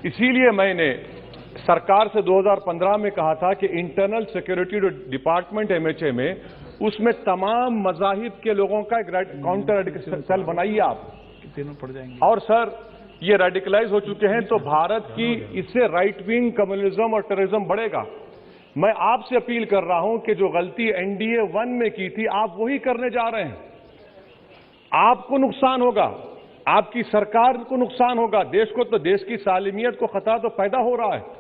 इसीलिए मैंने सरकार से 2015 में कहा था कि इंटरनल सिक्योरिटी डिपार्टमेंट एमएचए में उसमें तमाम मजाहिब के लोगों का एक काउंटर सेल बनाइए आप, तीनों पड़ जाएंगे। और सर ये रेडिकलाइज हो चुके हैं तो भारत की इससे राइट विंग कम्युनिज्म और टेररिज्म बढ़ेगा। मैं आपसे अपील कर रहा हूं कि जो गलती एनडीए 1 में की थी आप वही करने जा रहे हैं। आपको नुकसान होगा, आपकी सरकार को नुकसान होगा, देश को तो, देश की सालिमियत को खतरा तो पैदा हो रहा है।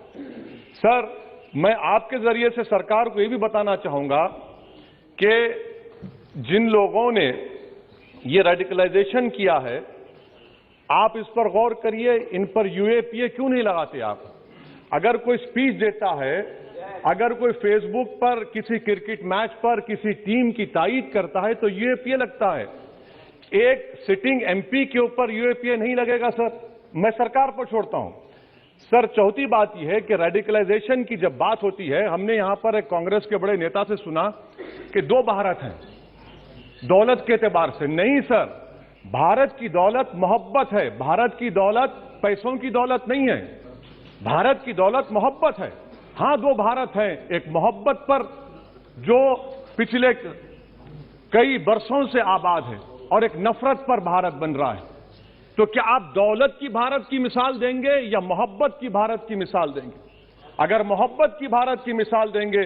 सर मैं आपके जरिए से सरकार को यह भी बताना चाहूंगा कि जिन लोगों ने ये रेडिकलाइजेशन किया है आप इस पर गौर करिए, इन पर यूएपीए क्यों नहीं लगाते आप? अगर कोई स्पीच देता है, अगर कोई फेसबुक पर किसी क्रिकेट मैच पर किसी टीम की तायीद करता है तो यूएपीए लगता है। एक सिटिंग एमपी के ऊपर यूएपीए नहीं लगेगा सर, मैं सरकार पर छोड़ता हूं। सर चौथी बात यह है कि रेडिकलाइजेशन की जब बात होती है, हमने यहां पर एक कांग्रेस के बड़े नेता से सुना कि 2 भारत हैं दौलत के एतबार से। नहीं सर, भारत की दौलत मोहब्बत है, भारत की दौलत पैसों की दौलत नहीं है, भारत की दौलत मोहब्बत है। हां 2 भारत हैं, एक मोहब्बत पर जो पिछले कई बरसों से आबाद है और एक नफरत पर भारत बन रहा है। तो क्या आप दौलत की भारत की मिसाल देंगे या मोहब्बत की भारत की मिसाल देंगे? अगर मोहब्बत की भारत की मिसाल देंगे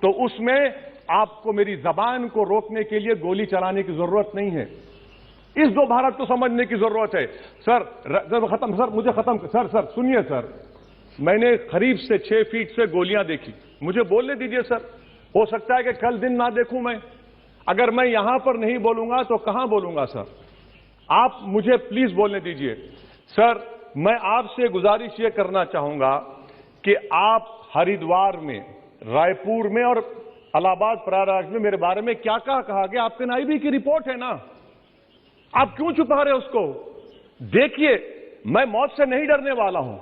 तो उसमें आपको मेरी जबान को रोकने के लिए गोली चलाने की जरूरत नहीं है। इस 2 भारत को समझने की जरूरत है। सर खत्म, सर मुझे खत्म, सर सुनिए सर, मैंने करीब से 6 फीट से गोलियां देखी, मुझे बोलने दीजिए सर। हो सकता है कि कल दिन ना देखूं मैं, अगर मैं यहां पर नहीं बोलूंगा तो कहां बोलूंगा सर? आप मुझे प्लीज बोलने दीजिए। सर मैं आपसे गुजारिश ये करना चाहूंगा कि आप हरिद्वार में, रायपुर में और इलाहाबाद प्रयागराज में मेरे बारे में क्या कहा गया, आपके नाईबी की रिपोर्ट है ना, आप क्यों छुपा रहे उसको? देखिए मैं मौत से नहीं डरने वाला हूं,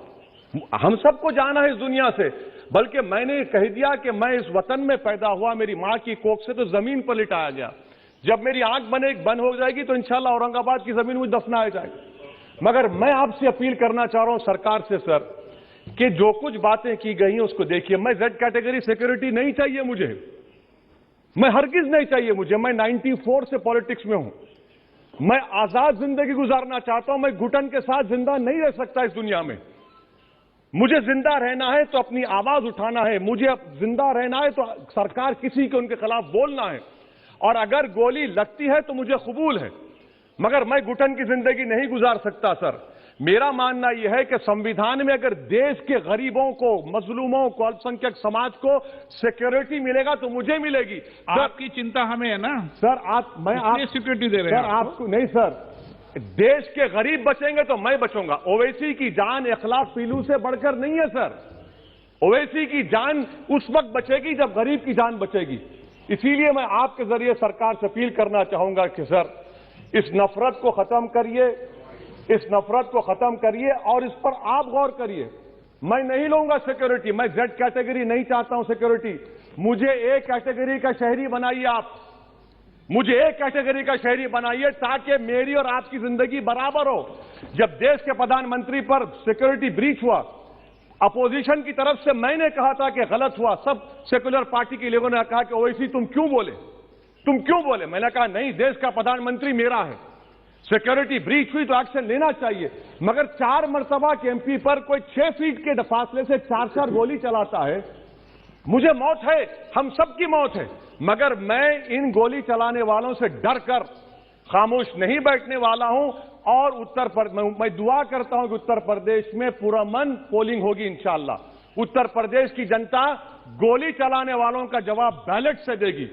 हम सबको जाना है इस दुनिया से, बल्कि मैंने कह दिया कि मैं इस वतन में पैदा हुआ, मेरी मां की कोख से तो जमीन पर लिटाया गया। जब मेरी आंख बंद हो जाएगी तो इंशाल्लाह औरंगाबाद की जमीन मुझे दफनाया जाएगा। मगर मैं आपसे अपील करना चाह रहा हूं सरकार से सर कि जो कुछ बातें की गई हैं उसको देखिए। मैं जेड कैटेगरी सिक्योरिटी नहीं चाहिए मुझे, मैं हरगिज नहीं चाहिए मुझे। मैं 94 से पॉलिटिक्स में हूं, मैं आजाद जिंदगी गुजारना चाहता हूं। मैं घुटन के साथ जिंदा नहीं रह सकता इस दुनिया में। मुझे जिंदा रहना है तो अपनी आवाज उठाना है, मुझे जिंदा रहना है तो सरकार किसी के उनके खिलाफ बोलना है, और अगर गोली लगती है तो मुझे कबूल है, मगर मैं घुटन की जिंदगी नहीं गुजार सकता सर। मेरा मानना यह है कि संविधान में अगर देश के गरीबों को, मजलूमों को, अल्पसंख्यक समाज को सिक्योरिटी मिलेगा तो मुझे मिलेगी। आपकी चिंता हमें है ना सर, मैं आप सिक्योरिटी दे रहे हैं सर, आपको नहीं सर, देश के गरीब बचेंगे तो मैं बचूंगा। ओवैसी की जान इखलाक पीलू से बढ़कर नहीं है सर। ओवैसी की जान उस वक्त बचेगी जब गरीब की जान बचेगी। इसीलिए मैं आपके जरिए सरकार से अपील करना चाहूंगा कि सर इस नफरत को खत्म करिए, इस नफरत को खत्म करिए और इस पर आप गौर करिए। मैं नहीं लूंगा सिक्योरिटी, मैं जेड कैटेगरी नहीं चाहता हूं सिक्योरिटी। मुझे ए कैटेगरी का शहरी बनाइए आप, मुझे एक कैटेगरी का शहरी बनाइए ताकि मेरी और आपकी जिंदगी बराबर हो। जब देश के प्रधानमंत्री पर सिक्योरिटी ब्रीच हुआ, अपोजिशन की तरफ से मैंने कहा था कि गलत हुआ, सब सेकुलर पार्टी के लोगों ने कहा कि ओवैसी तुम क्यों बोले? मैंने कहा नहीं, देश का प्रधानमंत्री मेरा है, सिक्योरिटी ब्रीच हुई तो एक्शन लेना चाहिए। मगर 4 मरतबा के एमपी पर कोई 6 फीट के फासले से 4 गोली चलाता है। मुझे मौत है, हम सबकी मौत है, मगर मैं इन गोली चलाने वालों से डर कर खामोश नहीं बैठने वाला हूं। और मैं दुआ करता हूं कि उत्तर प्रदेश में पुरअमन पोलिंग होगी इंशाअल्लाह। उत्तर प्रदेश की जनता गोली चलाने वालों का जवाब बैलेट से देगी,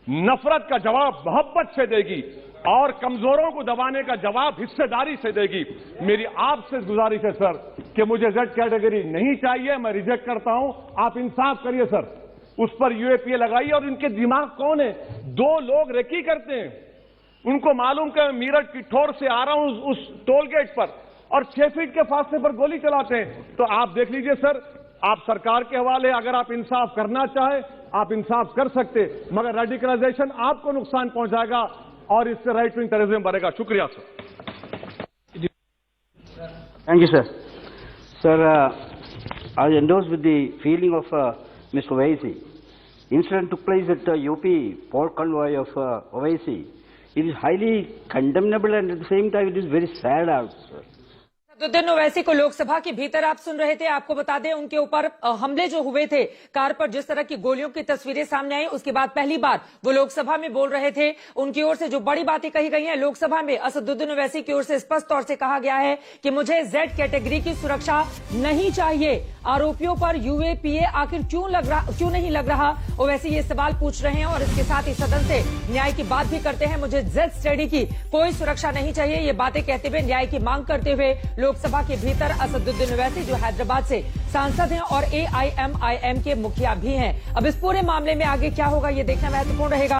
नफरत का जवाब मोहब्बत से देगी और कमजोरों को दबाने का जवाब हिस्सेदारी से देगी। मेरी आपसे गुजारिश है सर कि मुझे जेड कैटेगरी नहीं चाहिए, मैं रिजेक्ट करता हूं। आप इंसाफ करिए सर, उस पर यूएपीए लगाइए। और इनके दिमाग कौन है? 2 लोग रेकी करते हैं, उनको मालूम कि मीरठ की ठोर से आ रहा हूं उस टोल गेट पर, और 6 फीट के फासले पर गोली चलाते हैं। तो आप देख लीजिए सर, आप सरकार के हवाले, अगर आप इंसाफ करना चाहे आप इंसाफ कर सकते, मगर रेडिकलाइजेशन आपको नुकसान पहुंचाएगा और इससे राइट विंग टेररिज्म बढ़ेगा। शुक्रिया sir. Thank you sir. Sir, I endorse with the feeling of Mr. Owaisi. Incident took place at UP port convoy of Owaisi. It is highly condemnable and at the same time it is very sad also, sir. Asaduddin Owaisi को लोकसभा के भीतर आप सुन रहे थे। आपको बता दें उनके ऊपर हमले जो हुए थे, कार पर जिस तरह की गोलियों की तस्वीरें सामने आई, उसके बाद पहली बार वो लोकसभा में बोल रहे थे। उनकी ओर से जो बड़ी बातें कही गई हैं लोकसभा में, असदुद्दीन ओवैसी की ओर से स्पष्ट तौर से कहा गया है कि मुझे जेड कैटेगरी की सुरक्षा नहीं चाहिए। आरोपियों पर यूएपीए आखिर क्यों नहीं लग रहा, ओवैसी ये सवाल पूछ रहे हैं और इसके साथ ही सदन से न्याय की बात भी करते हैं। मुझे जेड स्टडी की कोई सुरक्षा नहीं चाहिए, ये बातें कहते हुए न्याय की मांग करते हुए लोकसभा के भीतर असदुद्दीन ओवैसी जो हैदराबाद से सांसद हैं और एआईएमआईएम के मुखिया भी हैं। अब इस पूरे मामले में आगे क्या होगा ये देखना महत्वपूर्ण रहेगा।